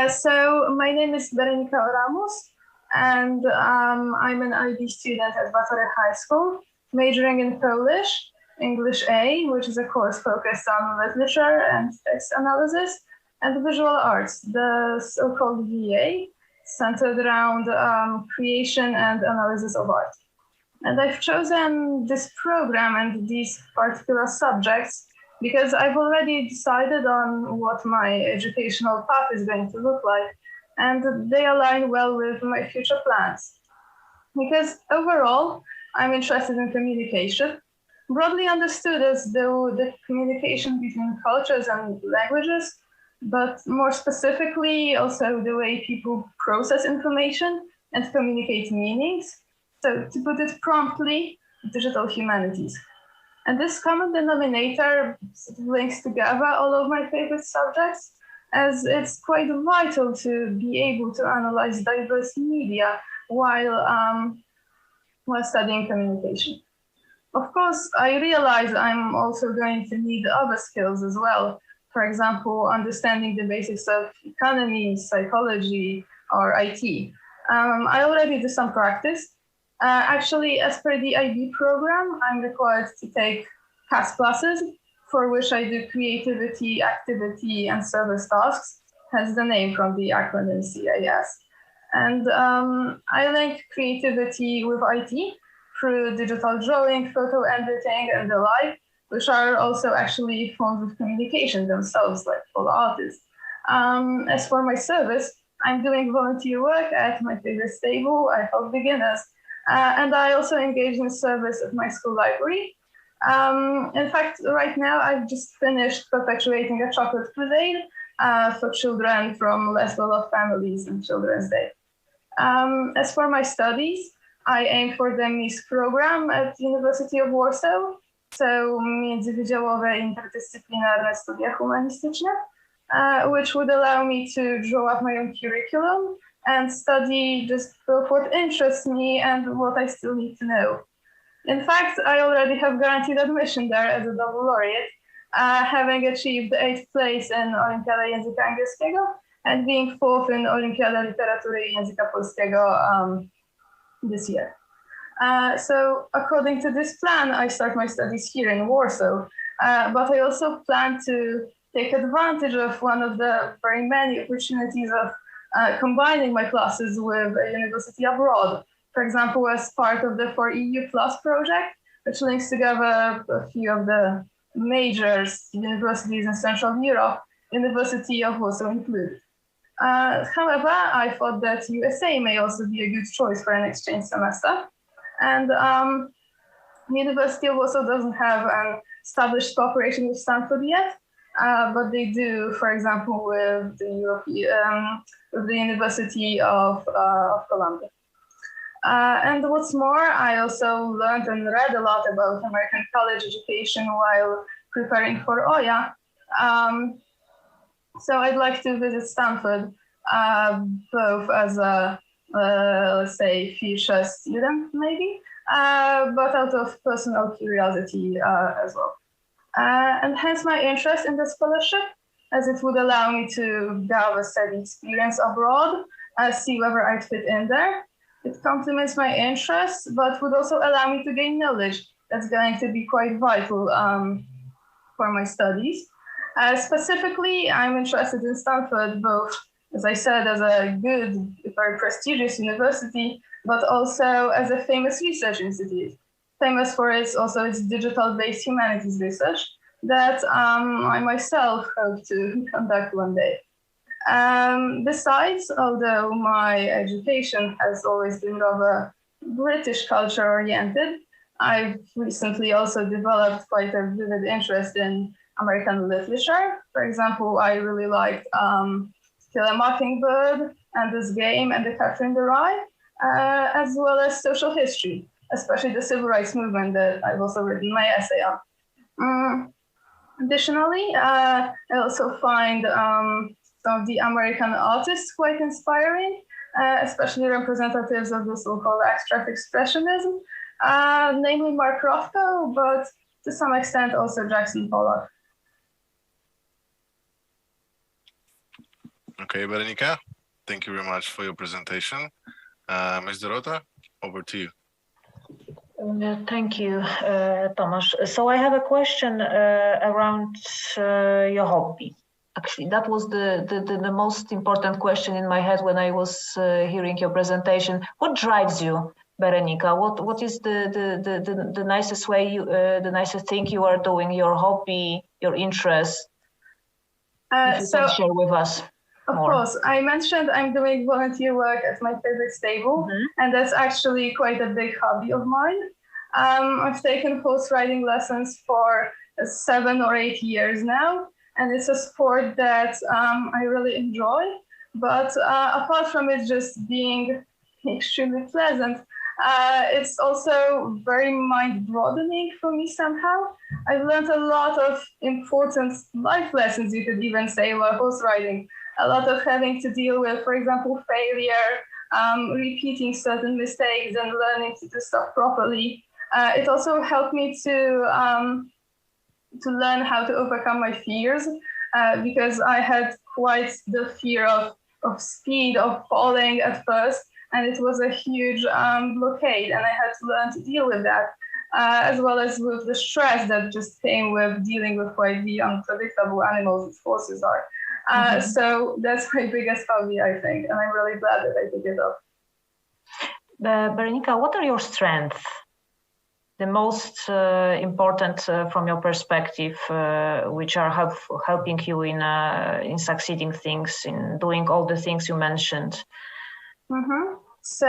So my name is Berenika Oramus, and I'm an IB student at Batorego High School, majoring in Polish, English A, which is a course focused on literature and text analysis, and visual arts, the so-called VA, centered around creation and analysis of art. And I've chosen this program and these particular subjects because I've already decided on what my educational path is going to look like, and they align well with my future plans. Because overall, I'm interested in communication, broadly understood as though the communication between cultures and languages, but more specifically also the way people process information and communicate meanings. So to put it promptly, digital humanities. And this common denominator links together all of my favorite subjects, as it's quite vital to be able to analyze diverse media while studying communication. Of course, I realize I'm also going to need other skills as well. For example, understanding the basics of economy, psychology, or IT. I already do some practice. Actually, as per the IB program, I'm required to take CAS classes, for which I do creativity, activity, and service tasks, hence the name from the acronym CAS. And I link creativity with IT through digital drawing, photo editing, and the like, which are also actually forms of communication themselves, like for the artists. As for my service, I'm doing volunteer work at my favorite stable, I help beginners. And I also engage in service at my school library. In fact, right now I've just finished perpetuating a chocolate crusade for children from less well-off families and Children's Day. As for my studies, I aim for the MIS program at the University of Warsaw, so międzywydziałowe interdyscyplinarne studia humanistyczne, which would allow me to draw up my own curriculum and study just both what interests me and what I still need to know. In fact, I already have guaranteed admission there as a double laureate, having achieved 8th place in Olimpiadę Języka Angielskiego and being 4th in Olimpiadę Literatury i Języka Polskiego this year. So according to this plan, I start my studies here in Warsaw, but I also plan to take advantage of one of the very many opportunities of combining my classes with a university abroad. For example, as part of the 4EU Plus project, which links together a few of the major universities in Central Europe, University of Warsaw included. However, I thought that USA may also be a good choice for an exchange semester. And the University of Warsaw doesn't have an established cooperation with Stanford yet, but they do, for example, with the University of Columbia. And what's more, I also learned and read a lot about American college education while preparing for OYA. So I'd like to visit Stanford, both as a, let's say, future student, maybe, but out of personal curiosity as well. And hence my interest in the scholarship, as it would allow me to gather study experience abroad, see whether I'd fit in there. It complements my interests, but would also allow me to gain knowledge that's going to be quite vital for my studies. Specifically, I'm interested in Stanford, both, as I said, as a good, very prestigious university, but also as a famous research institute, famous for its digital-based humanities research that I myself hope to conduct one day. Besides, although my education has always been rather British culture oriented, I've recently also developed quite a vivid interest in American literature. For example, I really liked Kill a Mockingbird and This Game and The Catcher in the Rye, as well as social history, especially the civil rights movement that I've also written my essay on. Additionally, I also find some of the American artists quite inspiring, especially representatives of the so-called abstract expressionism, namely Mark Rothko, but to some extent also Jackson Pollock. Okay, Berenika, thank you very much for your presentation. Ms. Dorota, over to you. Thank you, Tomasz. So I have a question around your hobby. Actually, that was the most important question in my head when I was hearing your presentation. What drives you, Berenika? What is the nicest way you, the nicest thing you are doing? Your hobby, your interest? If you can share with us. Of course, I mentioned I'm doing volunteer work at my favorite stable, and that's actually quite a big hobby of mine. I've taken horse riding lessons for 7 or 8 years now, and it's a sport that I really enjoy. But apart from it just being extremely pleasant, it's also very mind-broadening for me somehow. I've learned a lot of important life lessons, you could even say, while horse riding. A lot of having to deal with, for example, failure, repeating certain mistakes and learning to do stuff properly. It also helped me to learn how to overcome my fears, because I had quite the fear of speed, of falling at first, and it was a huge blockade, and I had to learn to deal with that, as well as with the stress that just came with dealing with quite the unpredictable animals horses are. So that's my biggest hobby, I think, and I'm really glad that I took it up. Berenika, what are your strengths? The most important from your perspective, which are helping you in succeeding things, in doing all the things you mentioned? So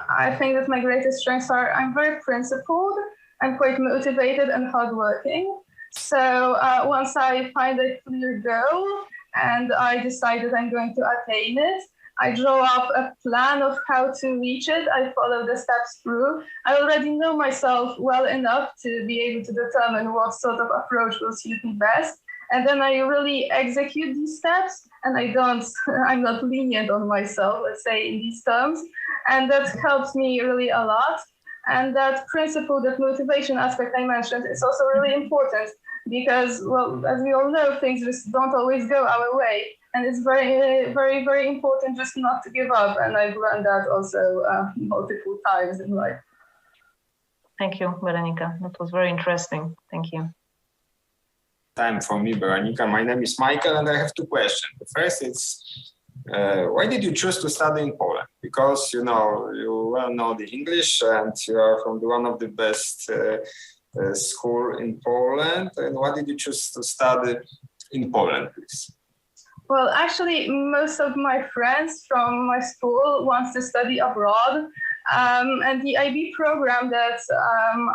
I think that my greatest strengths are I'm very principled, I'm quite motivated and hardworking. So once I find a clear goal, and I decide that I'm going to attain it, I draw up a plan of how to reach it. I follow the steps through. I already know myself well enough to be able to determine what sort of approach will suit me best. And then I really execute these steps, and I'm not lenient on myself, let's say, in these terms. And that helps me really a lot. And that principle, that motivation aspect I mentioned, is also really important. Because, well, as we all know, things just don't always go our way. And it's very, very, very important just not to give up. And I've learned that also multiple times in life. Thank you, Berenika. That was very interesting. Thank you. Time for me, Berenika. My name is Michael, and I have 2 questions. The first is, why did you choose to study in Poland? Because, you well know the English, and you are from one of the best school in Poland, and why did you choose to study in Poland, please? Well, actually, most of my friends from my school want to study abroad, and the IB program that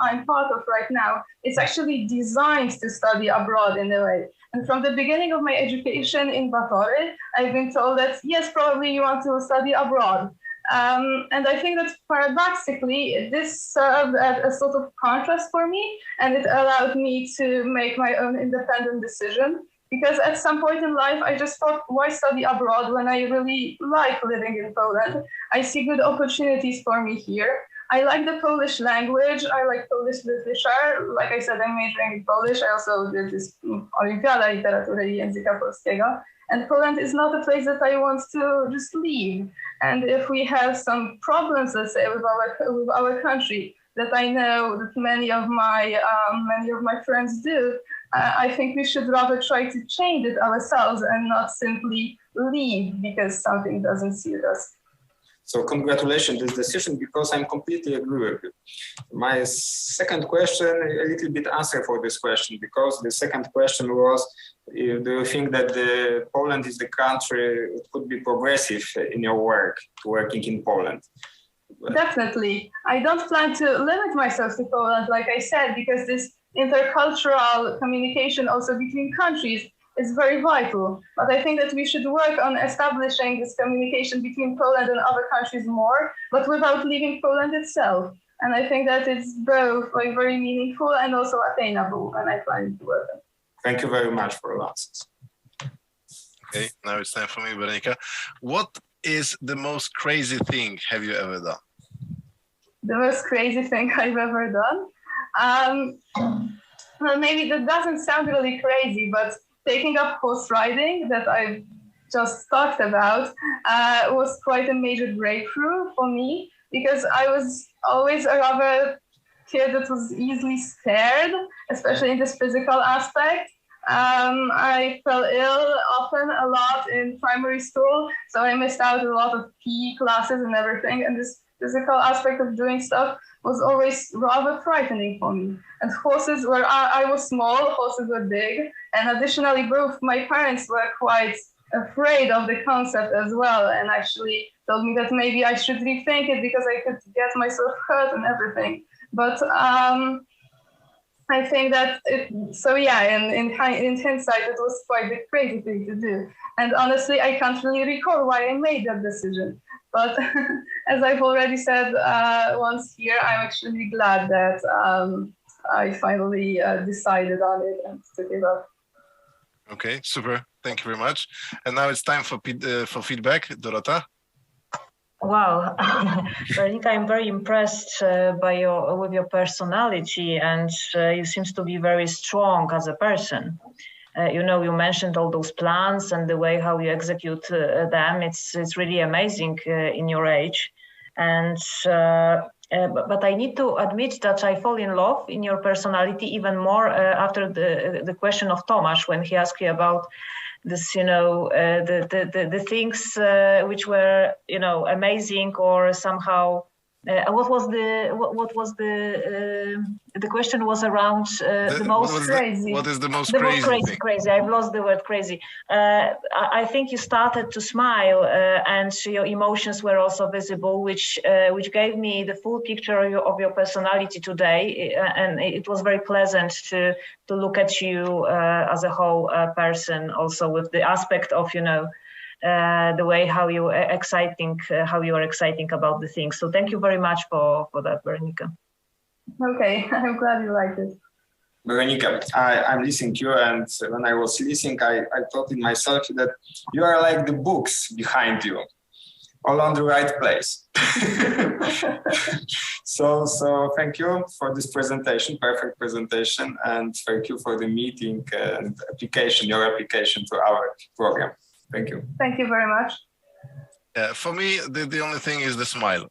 I'm part of right now is actually designed to study abroad in a way. And from the beginning of my education in Batorego, I've been told that, yes, probably you want to study abroad. And I think that paradoxically, this served as a sort of contrast for me, and it allowed me to make my own independent decision. Because at some point in life, I just thought, why study abroad when I really like living in Poland? I see good opportunities for me here. I like the Polish language. I like Polish literature. Like I said, I'm majoring in Polish. I also did this Olimpiada Literatury i Języka Polskiego. And Poland is not a place that I want to just leave. And if we have some problems, let's say, with our country, that I know that many of my friends do, I think we should rather try to change it ourselves and not simply leave because something doesn't suit us. So congratulations on this decision, because I'm completely agree with you. My second question, a little bit answer for this question, because the second question was, do you think that Poland is the country that could be progressive in your work, working in Poland? Definitely. I don't plan to limit myself to Poland, like I said, because this intercultural communication also between countries is very vital. But I think that we should work on establishing this communication between Poland and other countries more, but without leaving Poland itself. And I think that it's both very meaningful and also attainable, and I plan to work on it. Thank you very much for your answers. Okay, now it's time for me, Berenika. What is the most crazy thing have you ever done? The most crazy thing I've ever done? Well, maybe that doesn't sound really crazy, but taking up horse riding, that I've just talked about was quite a major breakthrough for me, because I was always a rather kid that was easily scared, especially in this physical aspect. I fell ill often a lot in primary school, so I missed out a lot of PE classes and everything, and this physical aspect of doing stuff was always rather frightening for me. And horses were, I was small, horses were big, and additionally both my parents were quite afraid of the concept as well, and actually told me that maybe I should rethink it because I could get myself hurt and everything. But I think that, in hindsight, it was quite a crazy thing to do. And honestly, I can't really recall why I made that decision. But as I've already said once here, I'm actually glad that I finally decided on it and took it up. Okay, super. Thank you very much. And now it's time for feedback. Dorota? Wow, Berenika, I'm very impressed with your personality, and you seems to be very strong as a person. You know, you mentioned all those plans and the way how you execute them. It's really amazing in your age. And but I need to admit that I fall in love in your personality even more after the question of Tomasz, when he asked you about this, you know, the things which were, you know, amazing or somehow. What was the question was around the most crazy. What is the most the crazy most crazy thing? Crazy. I've lost the word crazy. I think you started to smile, and your emotions were also visible, which gave me the full picture of your personality today, and it was very pleasant to look at you as a whole person, also with the aspect of, you know, the way how you are exciting about the things. So thank you very much for that, Berenika. Okay, I'm glad you liked it. Berenika, I'm listening to you, and when I was listening, I thought in myself that you are like the books behind you, all on the right place. So thank you for this presentation, perfect presentation, and thank you for the meeting and your application to our program. Thank you. Thank you very much. For me, the only thing is the smile.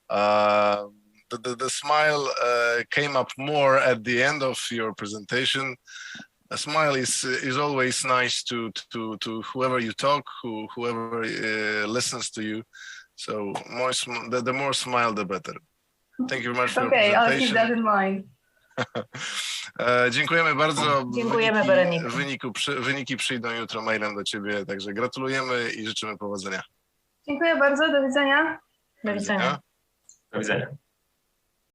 The smile came up more at the end of your presentation. A smile is always nice to whoever you talk, whoever listens to you. So the more smile, the better. Thank you very much for your presentation. Okay, I'll keep that in mind. Dziękujemy bardzo. Dziękujemy, Berenika. Wyniki przyjdą jutro mailem do ciebie, także gratulujemy i życzymy powodzenia. Dziękuję bardzo, do widzenia. Do widzenia. Do widzenia.